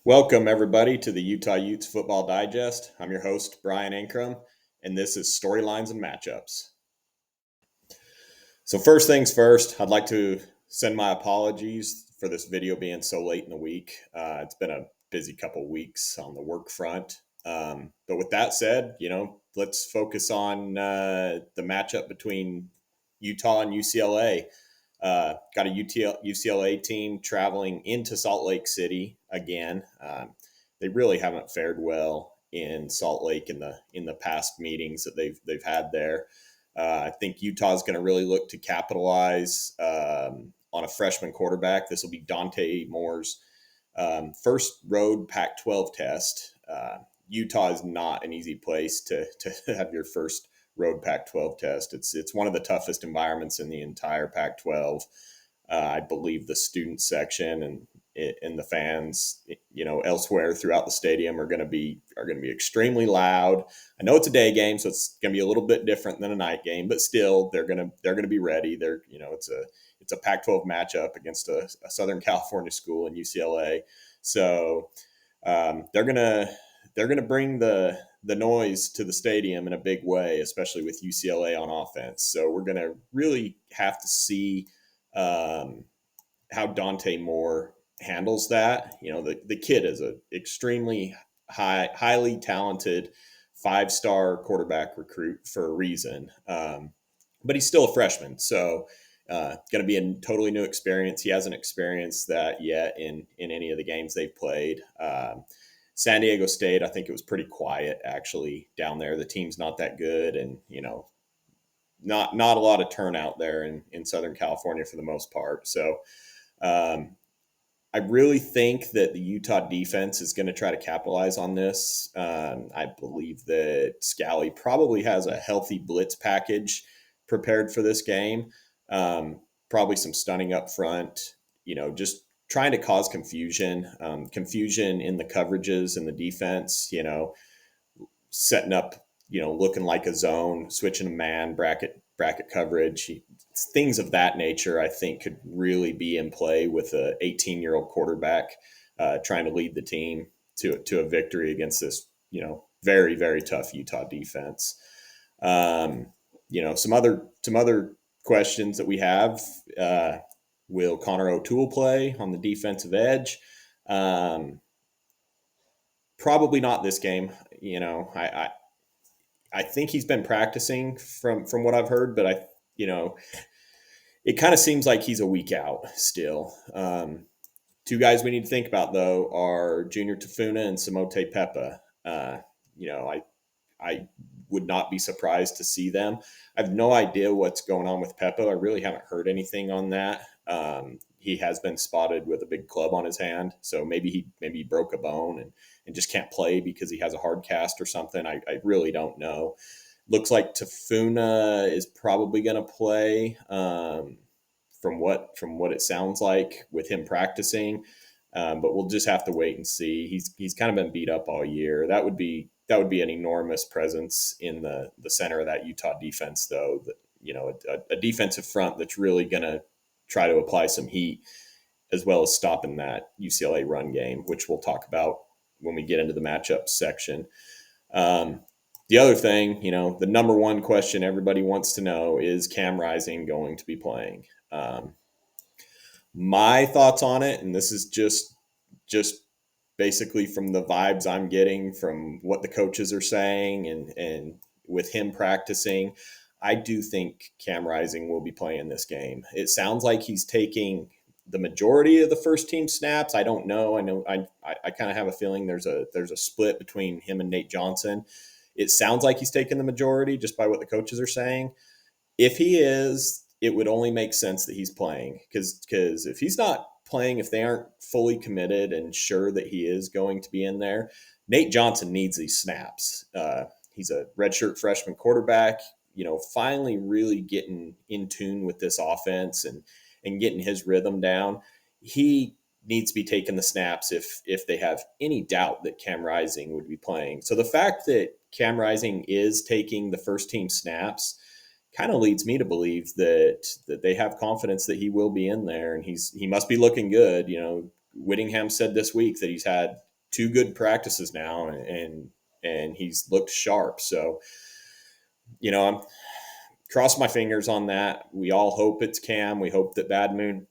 Welcome, everybody, to the Utah Utes Football Digest. I'm your host, Brian Ankrum, and this is Storylines and Matchups. So, first things first, I'd like to send my apologies for this video being so late in the week. It's been a busy couple weeks on the work front. But with that said, let's focus on the matchup between Utah and UCLA. Got a UCLA team traveling into Salt Lake City again. They really haven't fared well in Salt Lake in the past meetings that they've had there. I think Utah is going to really look to capitalize on a freshman quarterback. This will be Dante Moore's first road Pac-12 test. Utah is not an easy place to have your first road Pac-12 test. It's one of the toughest environments in the entire Pac-12. I believe the student section and the fans, elsewhere throughout the stadium are going to be extremely loud. I know it's a day game, so it's going to be a little bit different than a night game, but still they're going to be ready. It's a Pac-12 matchup against a Southern California school in UCLA, so they're gonna bring the noise to the stadium in a big way, especially with UCLA on offense. So we're gonna really have to see how Dante Moore handles that. The kid is an extremely highly talented 5-star quarterback recruit for a reason, but he's still a freshman, so going to be a totally new experience. He hasn't experienced that yet in any of the games they've played. San Diego State, I think it was pretty quiet actually down there. The team's not that good, and not a lot of turnout there in Southern California for the most part. So I really think that the Utah defense is going to try to capitalize on this. I believe that Scally probably has a healthy blitz package prepared for this game. Probably some stunning up front, just trying to cause confusion in the coverages and the defense, setting up, looking like a zone, switching a man, bracket coverage, things of that nature. I think could really be in play with a 18-year-old quarterback trying to lead the team to a victory against this, very, very tough Utah defense. Some other questions that we have. Will Connor O'Toole play on the defensive edge? Probably not this game. I think he's been practicing from what I've heard, but it kind of seems like he's a week out still. Two guys we need to think about, though, are Junior Tafuna and Samote Pepa. I would not be surprised to see them. I have no idea what's going on with Pepa. I really haven't heard anything on that. He has been spotted with a big club on his hand, so maybe he broke a bone and just can't play because he has a hard cast or something. I really don't know. Looks like Tafuna is probably going to play, from what it sounds like with him practicing. But we'll just have to wait and see. He's kind of been beat up all year. That would be an enormous presence in the center of that Utah defense, though. A defensive front that's really going to try to apply some heat, as well as stopping that UCLA run game, which we'll talk about when we get into the matchup section. The other thing, the number one question everybody wants to know is Cam Rising going to be playing? My thoughts on it, and this is just basically from the vibes I'm getting from what the coaches are saying and with him practicing, I do think Cam Rising will be playing this game. It sounds like he's taking the majority of the first team snaps. I don't know. I kind of have a feeling there's a split between him and Nate Johnson. It sounds like he's taking the majority just by what the coaches are saying. If he is, it would only make sense that he's playing, because if he's not playing, if they aren't fully committed and sure that he is going to be in there, Nate Johnson needs these snaps. He's a redshirt freshman quarterback, finally really getting in tune with this offense and getting his rhythm down. He needs to be taking the snaps if they have any doubt that Cam Rising would be playing. So the fact that Cam Rising is taking the first team snaps kind of leads me to believe that they have confidence that he will be in there, and he must be looking good. Whittingham said this week that he's had 2 good practices now, and he's looked sharp. So, I'm cross my fingers on that. We all hope it's Cam. We hope that Bad Moon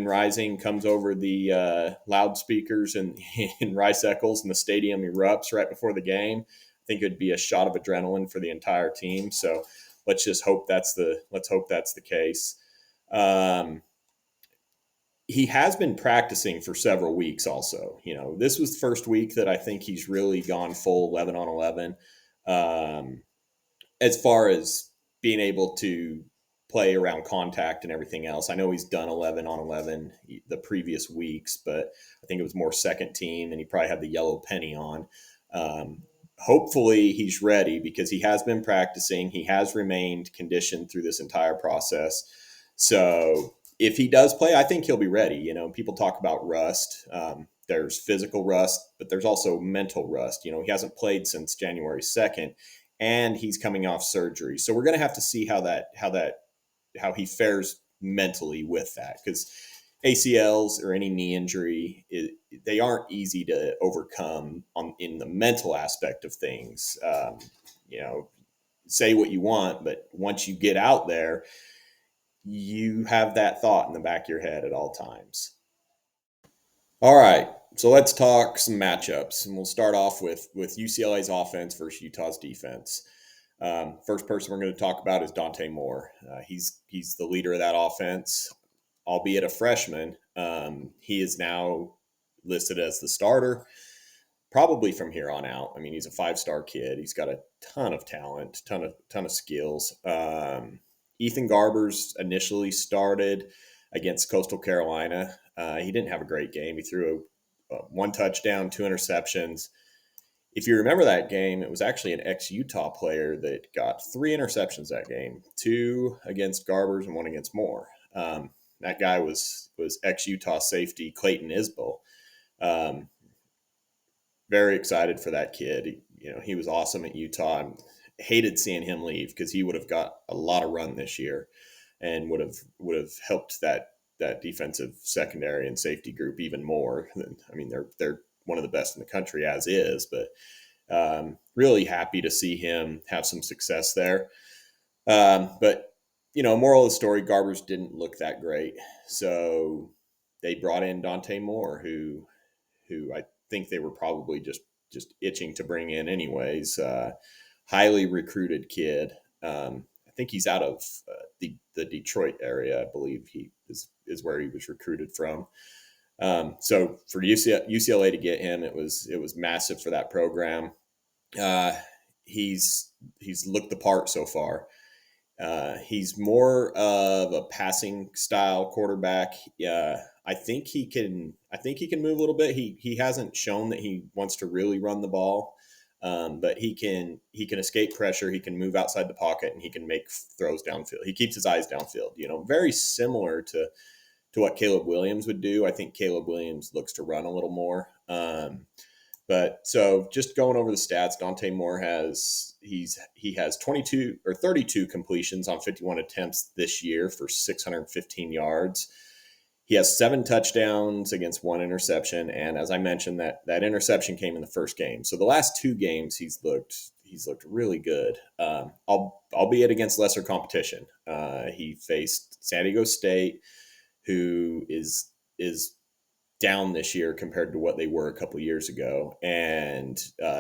Rising comes over the loudspeakers in Rice Eccles and the stadium erupts right before the game. I think it would be a shot of adrenaline for the entire team. So let's hope that's the case. He has been practicing for several weeks also. This was the first week that I think he's really gone full 11 on 11. As far as being able to play around contact and everything else. I know he's done 11 on 11 the previous weeks, but I think it was more second team, and he probably had the yellow penny on. Hopefully he's ready because he has been practicing. He has remained conditioned through this entire process. So if he does play, I think he'll be ready. People talk about rust. There's physical rust, but there's also mental rust. He hasn't played since January 2nd, and he's coming off surgery. So we're going to have to see how he fares mentally with that, because ACLs or any knee injury, they aren't easy to overcome in the mental aspect of things. Say what you want, but once you get out there, you have that thought in the back of your head at all times. All right, so let's talk some matchups, and we'll start off with UCLA's offense versus Utah's defense. First person we're going to talk about is Dante Moore. He's the leader of that offense, albeit a freshman. He is now listed as the starter, probably from here on out. I mean, he's a 5-star kid. He's got a ton of talent, ton of skills. Ethan Garbers initially started against Coastal Carolina. He didn't have a great game. He threw a 1 touchdown, 2 interceptions. If you remember that game, it was actually an ex-Utah player that got 3 interceptions that game, 2 against Garbers and 1 against Moore. That guy was ex-Utah safety Clayton Isbell. Very excited for that kid. He was awesome at Utah. I hated seeing him leave because he would have got a lot of run this year and would have helped that defensive secondary and safety group even more. I mean, they're one of the best in the country as is, but really happy to see him have some success there. But moral of the story, Garbers didn't look that great, so they brought in Dante Moore, who I think they were probably just itching to bring in anyways. Highly recruited kid. I think he's out of the Detroit area. I believe he is where he was recruited from. So for UCLA to get him, it was massive for that program. He's looked the part so far. He's more of a passing style quarterback. I think he can move a little bit. He hasn't shown that he wants to really run the ball, but he can escape pressure. He can move outside the pocket, and he can make throws downfield. He keeps his eyes downfield. Very similar to what Caleb Williams would do. I think Caleb Williams looks to run a little more. But so just going over the stats, Dante Moore has 22 or 32 completions on 51 attempts this year for 615 yards. He has 7 touchdowns against 1 interception, and as I mentioned, that interception came in the first game. So the last 2 games he's looked really good, albeit against lesser competition. He faced San Diego State, who is down this year compared to what they were a couple of years ago, and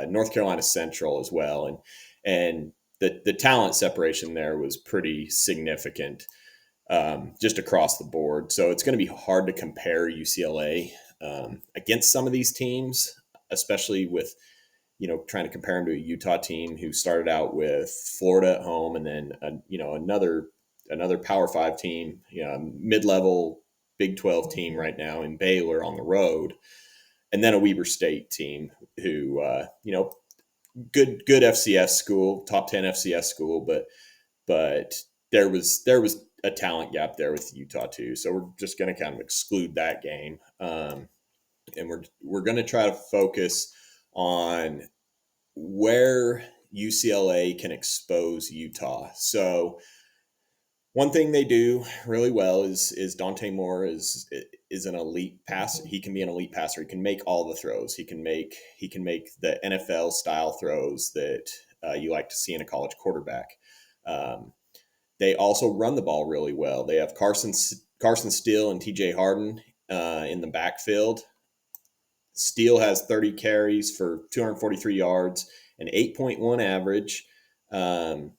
North Carolina Central as well, and the talent separation there was pretty significant, just across the board. So it's going to be hard to compare UCLA against some of these teams, especially with trying to compare them to a Utah team who started out with Florida at home, and then another Power 5 team, mid-level Big 12 team right now in Baylor on the road, and then a Weber State team who, good FCS school, top 10 FCS school, but there was a talent gap there with Utah too. So we're just going to kind of exclude that game, and we're going to try to focus on where UCLA can expose Utah. So One thing they do really well is Dante Moore is an elite passer. He can be an elite passer. He can make all the throws. He can make the NFL style throws that you like to see in a college quarterback. Um, they also run the ball really well. They have Carson Steele and T.J. Harden in the backfield. Steele has 30 carries for 243 yards, an 8.1 average. Um,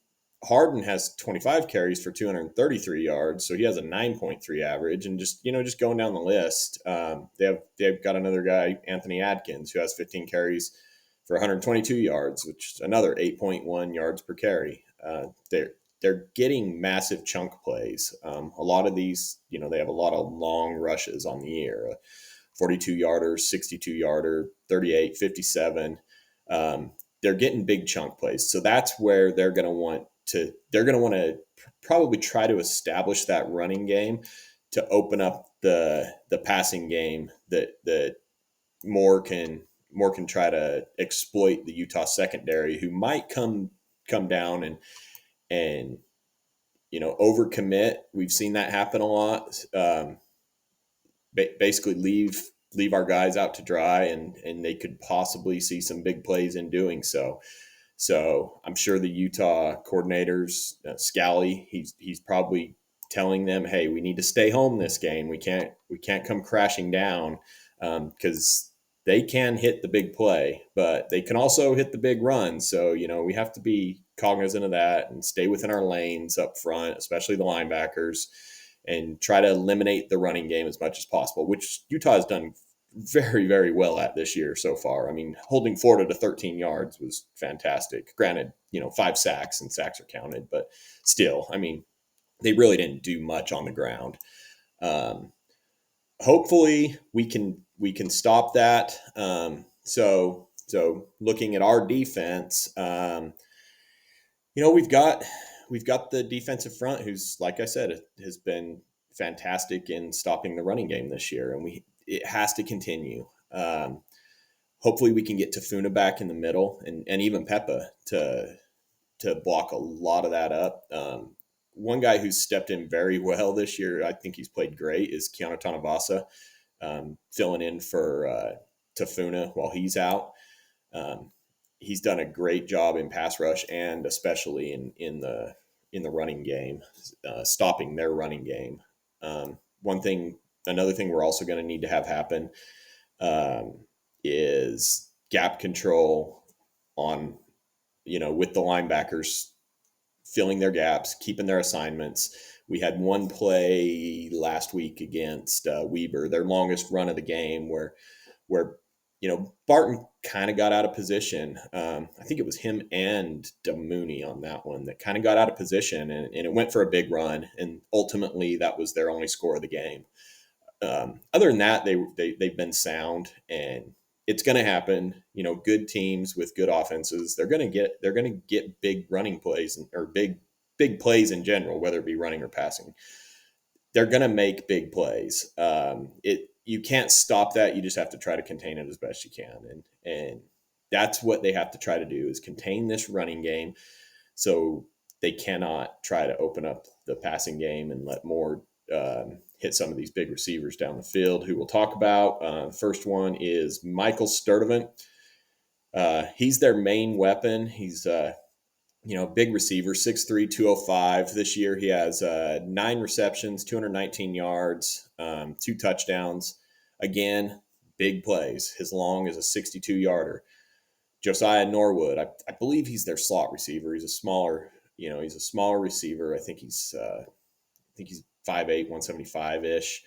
Harden has 25 carries for 233 yards, so he has a 9.3 average. And just going down the list, they've got another guy, Anthony Adkins, who has 15 carries for 122 yards, which is another 8.1 yards per carry. They're getting massive chunk plays. A lot of these, they have a lot of long rushes on the year. 42 yarder, 62 yarder, 38, 57. They're getting big chunk plays. So that's where they're going to probably try to establish that running game to open up the passing game that more can try to exploit the Utah secondary, who might come down and overcommit. We've seen that happen a lot. Basically leave our guys out to dry, and they could possibly see some big plays in doing so. So I'm sure the Utah coordinators, Scally, he's probably telling them, hey, we need to stay home this game. We can't come crashing down, because they can hit the big play, but they can also hit the big run. So we have to be cognizant of that and stay within our lanes up front, especially the linebackers, and try to eliminate the running game as much as possible, which Utah has done very, very well at this year so far. I mean, holding Florida to 13 yards was fantastic. Granted, 5 sacks, and sacks are counted, but still, I mean, they really didn't do much on the ground. Um, Hopefully, we can stop that. So looking at our defense, we've got the defensive front, who's, like I said, has been fantastic in stopping the running game this year, and it has to continue. Hopefully we can get Tafuna back in the middle, and even Peppa to block a lot of that up. One guy who's stepped in very well this year, I think he's played great, is Keanu Tanavasa, filling in for Tafuna while he's out. Um, he's done a great job in pass rush, and especially in the running game, stopping their running game. Another thing we're also going to need to have happen, um, is gap control on, with the linebackers filling their gaps, keeping their assignments. We had one play last week against Weber, their longest run of the game, where Barton kind of got out of position. I think it was him and Damouni on that one that kind of got out of position, and it went for a big run, and ultimately that was their only score of the game. Other than that, they've been sound, and it's going to happen. Good teams with good offenses, they're going to get big running plays, or big plays in general, whether it be running or passing. They're going to make big plays. You can't stop that. You just have to try to contain it as best you can, and that's what they have to try to do, is contain this running game, so they cannot try to open up the passing game and let more hit some of these big receivers down the field, who we'll talk about. First one is Michael Sturdivant. He's their main weapon. He's big receiver, 6'3", 205. This year he has 9 receptions, 219 yards, 2 touchdowns. Again, big plays. His long is a 62-yarder. Josiah Norwood, I believe he's their slot receiver. He's a smaller receiver. I think he's 5'8", 175-ish.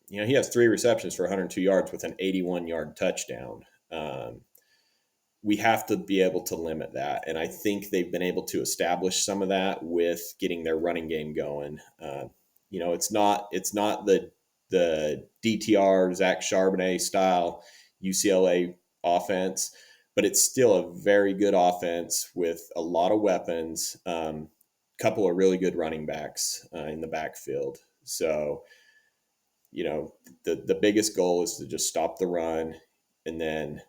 He has 3 receptions for 102 yards with an 81-yard touchdown. We have to be able to limit that, and I think they've been able to establish some of that with getting their running game going. It's not the DTR Zach Charbonnet style UCLA offense, but it's still a very good offense with a lot of weapons. Couple of really good running backs in the backfield. So, the biggest goal is to just stop the run, and then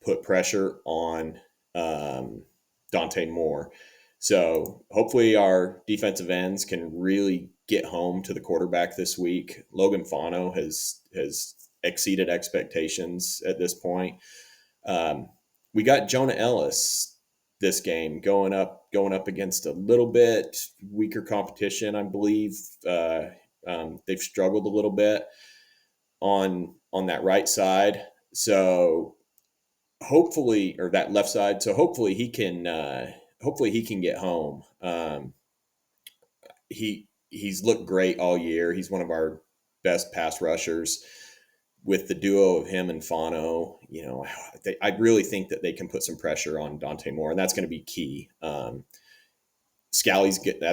put pressure on Dante Moore. So hopefully our defensive ends can really get home to the quarterback this week. Logan Fano has exceeded expectations at this point. Um, we got Jonah Ellis this game going up against a little bit weaker competition. I believe they've struggled a little bit on that right side. So hopefully, or that left side. So hopefully he can get home. He's looked great all year. He's one of our best pass rushers. With the duo of him and Fano, I really think that they can put some pressure on Dante Moore, and that's going to be key. As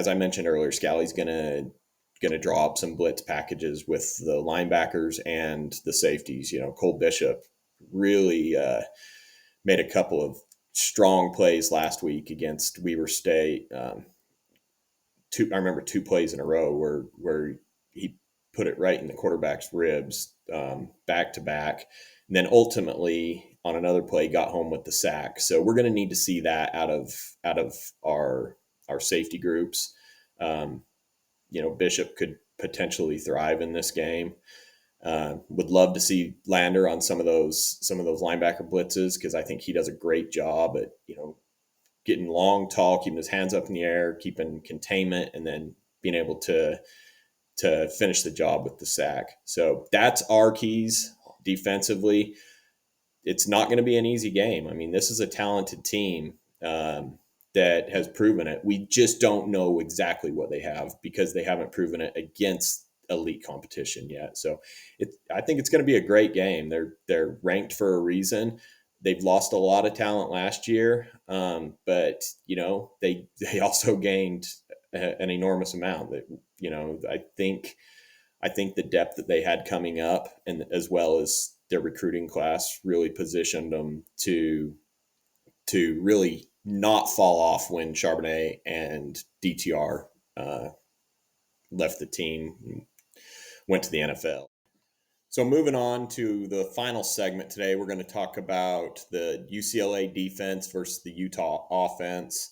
I mentioned earlier, Scally's going to draw up some blitz packages with the linebackers and the safeties. Cole Bishop really made a couple of strong plays last week against Weber State. I remember 2 plays in a row where he put it right in the quarterback's ribs, back to back, and then ultimately on another play got home with the sack. So we're going to need to see that out of our safety groups. Bishop could potentially thrive in this game. Would love to see Lander on some of those linebacker blitzes, because I think he does a great job at getting long, tall, keeping his hands up in the air, keeping containment, and then being able to finish the job with the sack. So that's our keys defensively. It's not going to be an easy game. I mean, this is a talented team that has proven it. We just don't know exactly what they have because they haven't proven it against elite competition yet. So I think it's going to be a great game. They're ranked for a reason. They've lost a lot of talent last year, but they also gained an enormous amount. That I think the depth that they had coming up, and as well as their recruiting class, really positioned them to really not fall off when Charbonnet and DTR left the team, went to the NFL. So moving on to the final segment today, we're going to talk about the UCLA defense versus the Utah offense,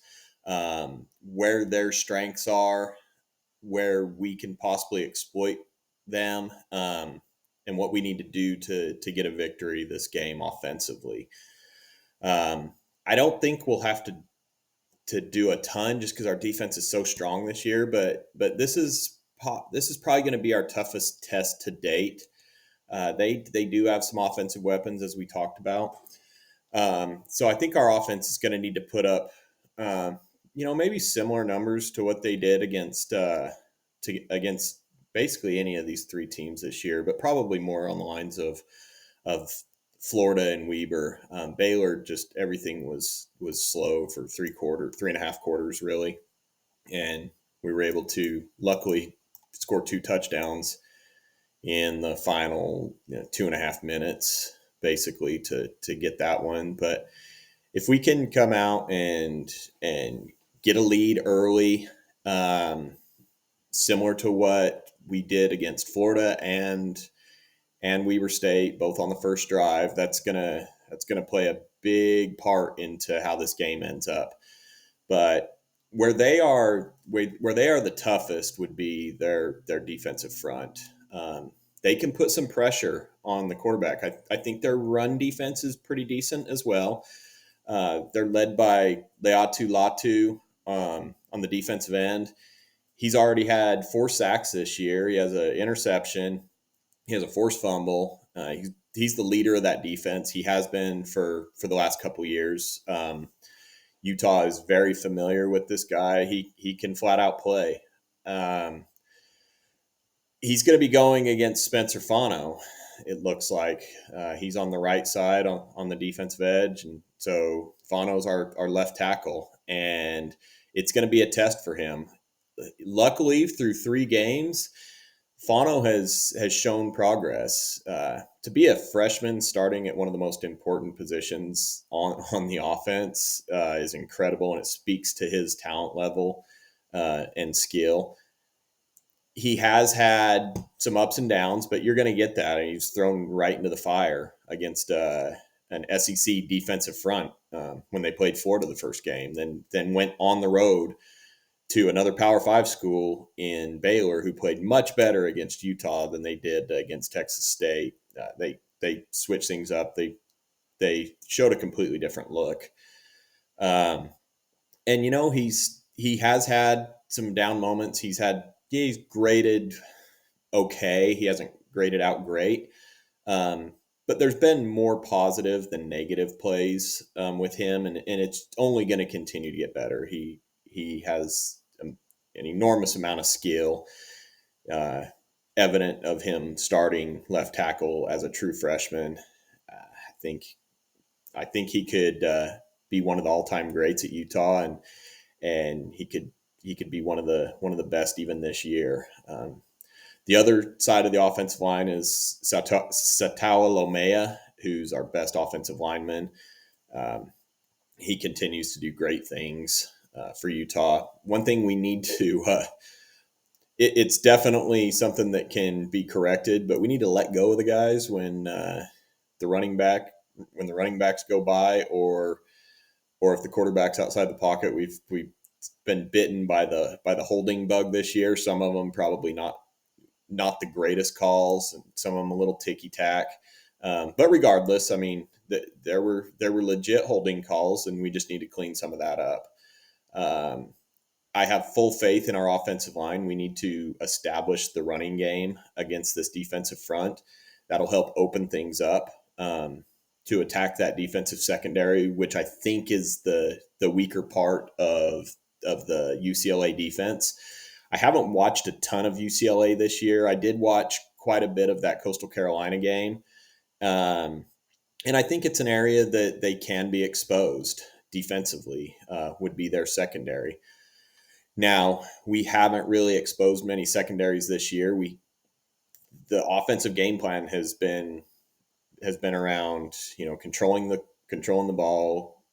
where their strengths are, where we can possibly exploit them, and what we need to do to get a victory this game offensively. I don't think we'll have to do a ton just because our defense is so strong this year, but this is probably going to be our toughest test to date. They do have some offensive weapons, as we talked about. So I think our offense is going to need to put up, maybe similar numbers to what they did against basically any of these 3 teams this year, but probably more on the lines of Florida and Weber. Baylor, just everything was slow for 3.5 quarters really, and we were able to luckily score 2 touchdowns in the final 2.5 minutes, basically to get that one. But if we can come out and get a lead early, similar to what we did against Florida and Weber State, both on the first drive, that's gonna play a big part into how this game ends up. But where they are the toughest would be their defensive front. They can put some pressure on the quarterback. I think their run defense is pretty decent as well. They're led by Leatu Latu on the defensive end. He's already had 4 sacks this year. He has an interception. He has a forced fumble. He's the leader of that defense. He has been for the last couple of years. Utah is very familiar with this guy. He can flat out play. He's going to be going against Spencer Fano. It looks like he's on the right side on the defensive edge, and so Fano's our left tackle, and it's going to be a test for him. Luckily, through 3 games, Fano has shown progress. To be a freshman starting at one of the most important positions on the offense is incredible, and it speaks to his talent level and skill. He has had some ups and downs, but you're going to get that. And he's thrown right into the fire against an SEC defensive front when they played Florida the first game. Then went on the road to another Power Five school in Baylor, who played much better against Utah than they did against Texas State. They switched things up. They showed a completely different look. And he has had some down moments. He's graded okay. He hasn't graded out great. But there's been more positive than negative plays with him, and it's only going to continue to get better. He has an enormous amount of skill, evident of him starting left tackle as a true freshman. I think he could be one of the all-time greats at Utah, and he could be one of the best even this year. The other side of the offensive line is Satawa Lomea, who's our best offensive lineman. He continues to do great things for Utah. One thing we need to it's definitely something that can be corrected, but we need to let go of the guys when the running backs go by, or if the quarterback's outside the pocket. We've been bitten by the holding bug this year. Some of them probably not the greatest calls, and some of them a little ticky tack. But regardless, I mean, there were legit holding calls, and we just need to clean some of that up. I have full faith in our offensive line. We need to establish the running game against this defensive front. That'll help open things up to attack that defensive secondary, which I think is the weaker part of the UCLA defense. I haven't watched a ton of UCLA this year. I did watch quite a bit of that Coastal Carolina game. And I think it's an area that they can be exposed defensively, would be their secondary. Now, we haven't really exposed many secondaries this year. The offensive game plan has been around, controlling the ball,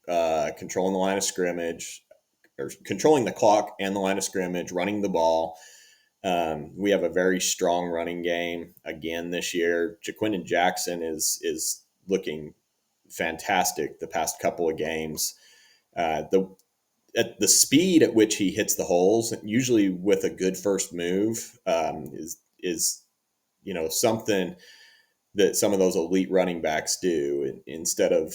controlling the line of scrimmage, or controlling the clock and the line of scrimmage, running the ball. We have a very strong running game again this year. Jaquindon Jackson is looking fantastic the past couple of games. At the speed at which he hits the holes, usually with a good first move, is something that some of those elite running backs do, instead of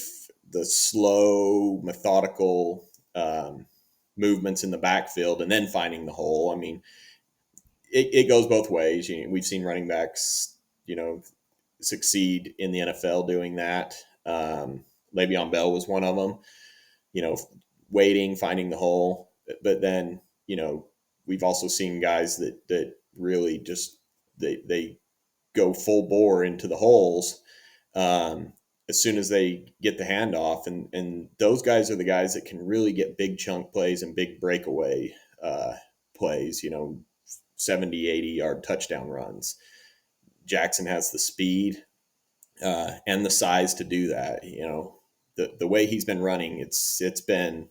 the slow, methodical movements in the backfield and then finding the hole. I mean, it goes both ways. We've seen running backs, succeed in the NFL doing that. Le'Veon Bell was one of them. Waiting, finding the hole. But then, we've also seen guys that really just they go full bore into the holes as soon as they get the handoff, and those guys are the guys that can really get big chunk plays and big breakaway plays. 70, 80-yard touchdown runs. Jackson has the speed and the size to do that. The way he's been running, it's been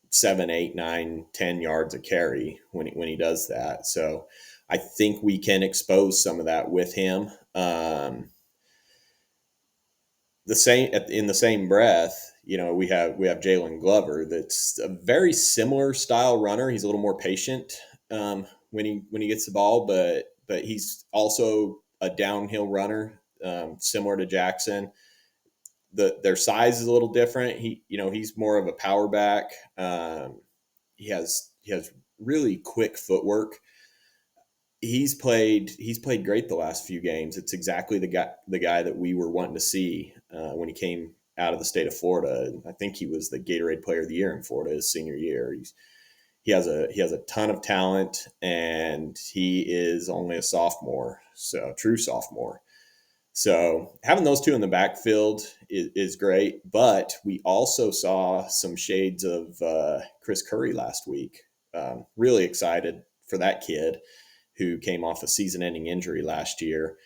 7, 8, 9, 10 yards a carry when he does that. So I think we can expose some of that with him. In the same breath, we have Jalen Glover. That's a very similar style runner. He's a little more patient when he gets the ball, but he's also a downhill runner, similar to Jackson. Their size is a little different. He's more of a power back. He has really quick footwork. He's played great the last few games. It's exactly the guy that we were wanting to see when he came out of the state of Florida. I think he was the Gatorade Player of the Year in Florida his senior year. He has a ton of talent, and he is only a sophomore, so true sophomore. So having those two in the backfield is great, but we also saw some shades of Chris Curry last week. Really excited for that kid who came off a season-ending injury last year.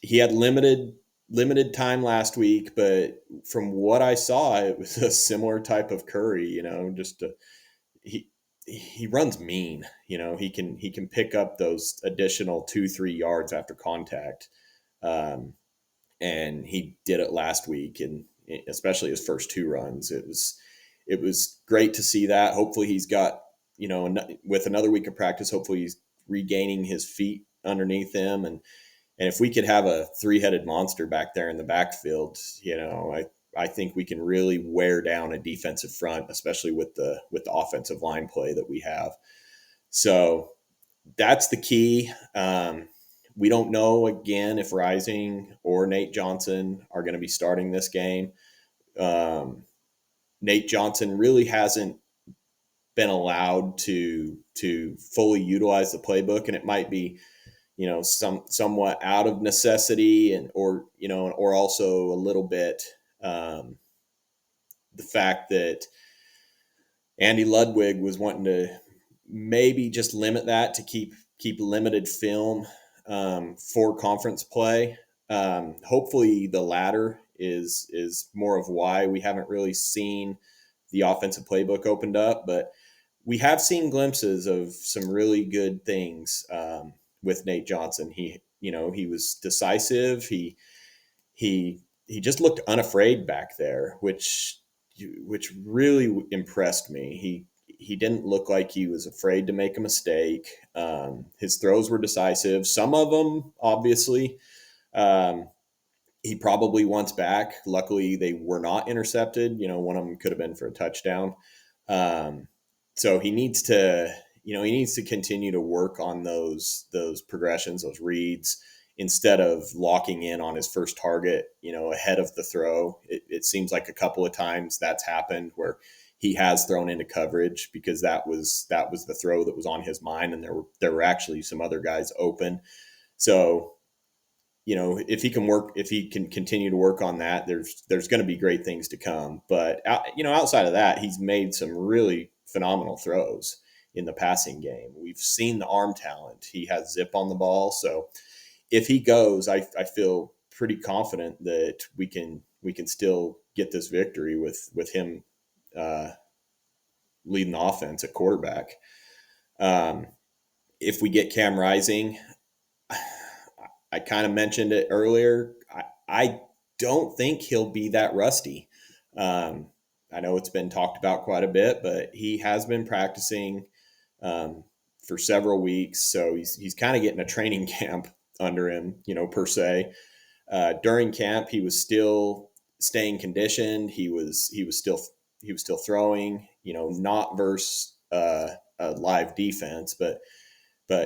He had limited time last week, but from what I saw, it was a similar type of Curry. He runs mean. He can pick up those additional 2-3 yards after contact. and he did it last week, and especially his first 2 runs. It was great to see that. Hopefully he's got, with another week of practice, hopefully he's regaining his feet underneath him, and if we could have a 3-headed monster back there in the backfield, I think we can really wear down a defensive front, especially with the offensive line play that we have. So that's the key. We don't know, again, if Rising or Nate Johnson are going to be starting this game. Nate Johnson really hasn't been allowed to fully utilize the playbook, and it might be, somewhat out of necessity, or also a little bit the fact that Andy Ludwig was wanting to maybe just limit that to keep limited film for conference play. Hopefully the latter is more of why we haven't really seen the offensive playbook opened up, but we have seen glimpses of some really good things with Nate Johnson. He was decisive. He just looked unafraid back there, which really impressed me. He didn't look like he was afraid to make a mistake. His throws were decisive. Some of them, obviously, he probably wants back. Luckily, they were not intercepted. One of them could have been for a touchdown. So he needs to continue to work on those progressions, those reads, instead of locking in on his first target, ahead of the throw. It seems like a couple of times that's happened where he has thrown into coverage because that was the throw that was on his mind, and there were actually some other guys open. So, if he can continue to work on that, there's going to be great things to come. But outside of that, he's made some really phenomenal throws in the passing game. We've seen the arm talent. He has zip on the ball. So if he goes, I feel pretty confident that we can still get this victory with him leading the offense at quarterback. If we get Cam Rising, I kind of mentioned it earlier. I don't think he'll be that rusty. I know it's been talked about quite a bit, but he has been practicing for several weeks, so he's kind of getting a training camp under him, per se. During camp, he was still staying conditioned. He was still throwing. Not versus a live defense, but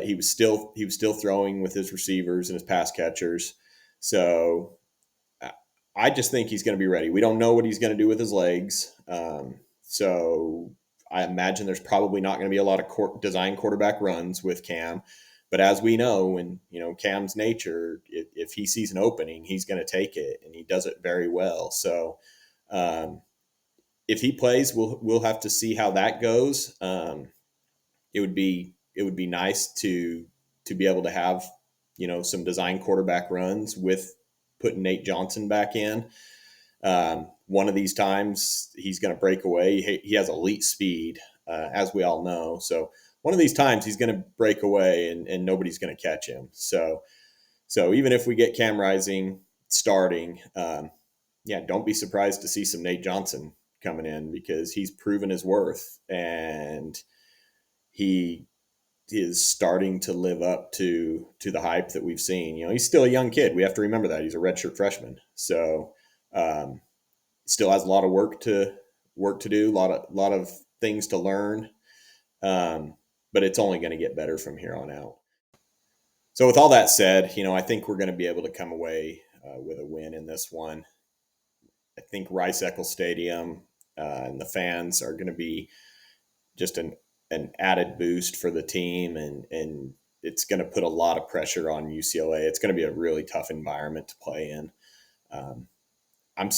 he was still throwing with his receivers and his pass catchers. So I just think he's going to be ready. We don't know what he's going to do with his legs. So I imagine there's probably not going to be a lot of design quarterback runs with Cam. But as we know, and Cam's nature, if he sees an opening, he's going to take it, and he does it very well. So if he plays, we'll have to see how that goes. It would be nice to be able to have some design quarterback runs with putting Nate Johnson back in. One of these times he's going to break away. He has elite speed, as we all know. So one of these times he's going to break away and nobody's going to catch him. So even if we get Cam Rising starting, don't be surprised to see some Nate Johnson coming in, because he's proven his worth, and he is starting to live up to the hype that we've seen. He's still a young kid. We have to remember that he's a redshirt freshman. So still has a lot of work to do, a lot of things to learn. But it's only going to get better from here on out. So with all that said, I think we're going to be able to come away with a win in this one. I think Rice Eccles Stadium and the fans are going to be just an added boost for the team, and it's going to put a lot of pressure on UCLA. It's going to be a really tough environment to play in. I'm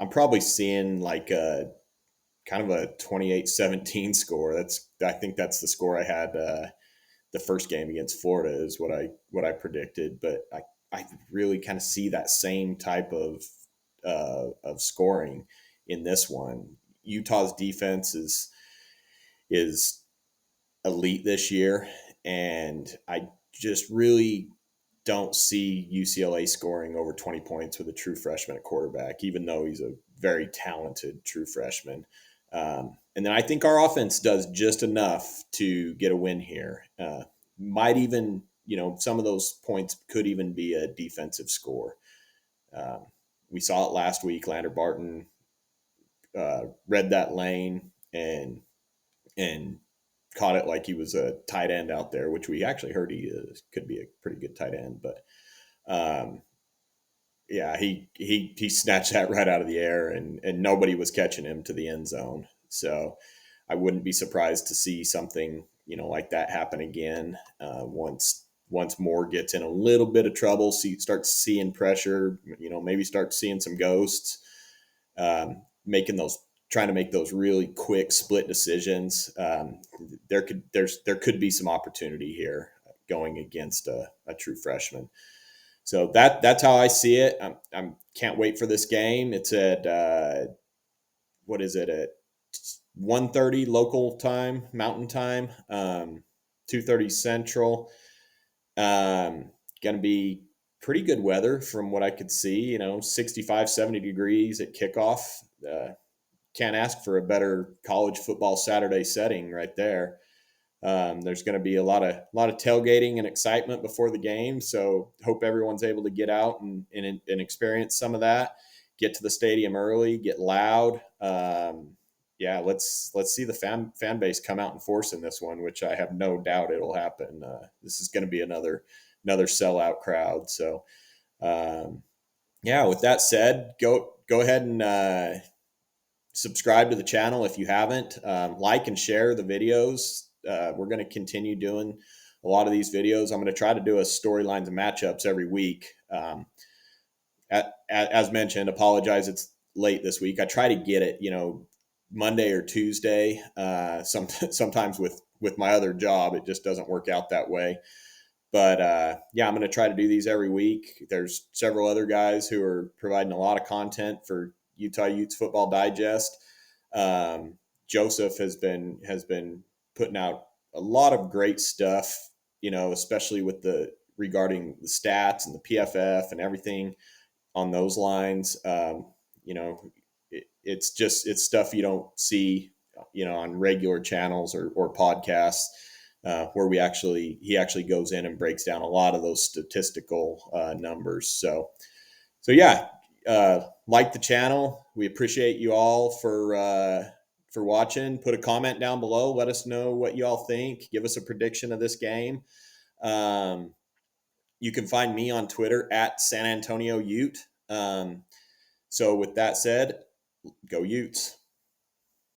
probably seeing like a kind of a 28-17 score. I think that's the score I had the first game against Florida is what I predicted, but I really kind of see that same type of scoring in this one. Utah's defense is elite this year, and I just really don't see UCLA scoring over 20 points with a true freshman at quarterback, even though he's a very talented true freshman. And then I think our offense does just enough to get a win here. Might even, some of those points could even be a defensive score. Um, we saw it last week. Lander Barton read that lane and caught it like he was a tight end out there, which we actually heard he could be a pretty good tight end. But um, yeah, he snatched that right out of the air, and nobody was catching him to the end zone. So I wouldn't be surprised to see something like that happen again once Moore gets in a little bit of trouble, starts seeing pressure, maybe start seeing some ghosts, making those trying to make those really quick split decisions. There could be some opportunity here going against a true freshman. So that's how I see it. I'm can't wait for this game. It's at what is it at 1:30 local time, Mountain Time, 2:30 Central. Going to be pretty good weather from what I could see. 65, 70 degrees at kickoff. Can't ask for a better college football Saturday setting right there. There's going to be a lot of tailgating and excitement before the game, so hope everyone's able to get out and experience some of that. Get to the stadium early, get loud. Yeah, let's see the fan base come out in force in this one, which I have no doubt it'll happen. This is going to be another sellout crowd. So yeah, with that said, go ahead and subscribe to the channel if you haven't. Like and share the videos. We're going to continue doing a lot of these videos. I'm going to try to do a storylines and matchups every week. As mentioned, apologize it's late this week. I try to get it, Monday or Tuesday. Sometimes with my other job, it just doesn't work out that way. But yeah, I'm going to try to do these every week. There's several other guys who are providing a lot of content for Utah Utes Football Digest. Joseph has been putting out a lot of great stuff, especially with regarding the stats and the PFF and everything on those lines. It's stuff you don't see, on regular channels or podcasts. Where he actually goes in and breaks down a lot of those statistical numbers. So yeah, like the channel. We appreciate you all for watching. Put a comment down below. Let us know what you all think. Give us a prediction of this game. You can find me on Twitter at San Antonio Ute. So with that said, go Utes.